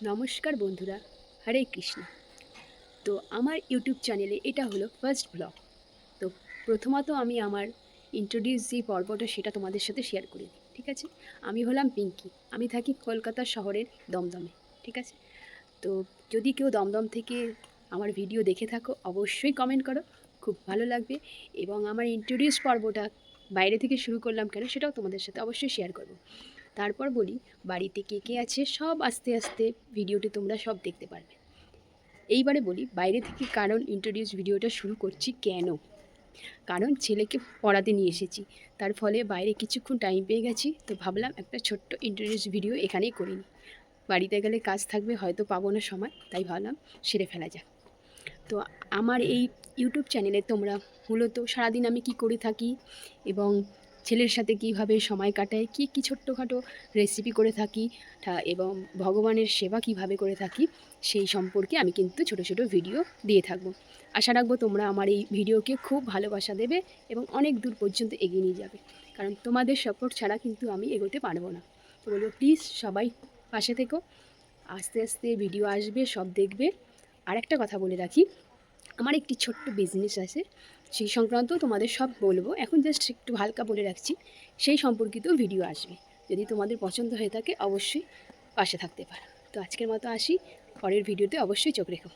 নমস্কার বন্ধুরা, হরে কৃষ্ণ। তো আমার ইউটিউব চ্যানেলে এটা হলো ফার্স্ট ব্লগ। তো প্রথমত আমি আমার ইন্ট্রোডিউস যে পর্বটা সেটা তোমাদের সাথে শেয়ার করি, ঠিক আছে? আমি হলাম পিঙ্কি, আমি থাকি কলকাতা শহরের দমদমে, ঠিক আছে? তো যদি কেউ দমদম থেকে আমার ভিডিও দেখে থাকো অবশ্যই কমেন্ট করো, খুব ভালো লাগবে। এবং আমার ইন্ট্রোডিউস পর্বটা বাইরে থেকে শুরু করলাম কেন সেটাও তোমাদের সাথে অবশ্যই শেয়ার করব। তারপর বলি বাড়িতে কে কে আছে সব আস্তে আস্তে ভিডিওটি তোমরা সব দেখতে পারবে। এইবারে বলি বাইরে থেকে কারণ ইন্ট্রোডিউস ভিডিওটা শুরু করছি কেন। কারণ ছেলেকে পড়াতে নিয়ে এসেছি, তার ফলে বাইরে কিছুক্ষণ টাইম পেয়ে গেছি, তো ভাবলাম একটা ছোট্ট ইন্ট্রোডিউস ভিডিও এখানেই করিনি। বাড়িতে গেলে কাজ থাকবে, হয়তো পাবো না সময়, তাই ভাবলাম সেরে ফেলা যাক। তো আমার এই ইউটিউব চ্যানেলে তোমরা মূলত সারাদিন আমি কি করে থাকি এবং ছেলের সাথে কিভাবে সময় কাটাই, কি ছোট্টখাটো রেসিপি করে থাকি এবং ভগবানের সেবা কিভাবে করে থাকি সেই সম্পর্কে আমি কিন্তু ছোট ছোট ভিডিও দিয়ে থাকবো। আশা রাখবো তোমরা আমার এই ভিডিওকে খুব ভালোবাসা দেবে এবং অনেক দূর পর্যন্ত এগিয়ে নিয়ে যাবে, কারণ তোমাদের সাপোর্ট ছাড়া কিন্তু আমি এগোতে পারবো না। তো বলবো প্লিজ সবাই পাশে থেকো, আস্তে আস্তে ভিডিও আসবে, সব দেখবে। আর একটা কথা বলে রাখি, আমার একটি ছোট্ট বিজনেস আছে, সেই সংক্রান্ত তোমাদের সব বলবো, এখন জাস্ট একটু হালকা বলে রাখছি, সেই সম্পর্কিত ভিডিও আসবে। যদি তোমাদের পছন্দ হয়ে থাকে অবশ্যই পাশে থাকতে পারো। তো আজকের মতো আসি, পরের ভিডিওতে অবশ্যই চোখ রেখো।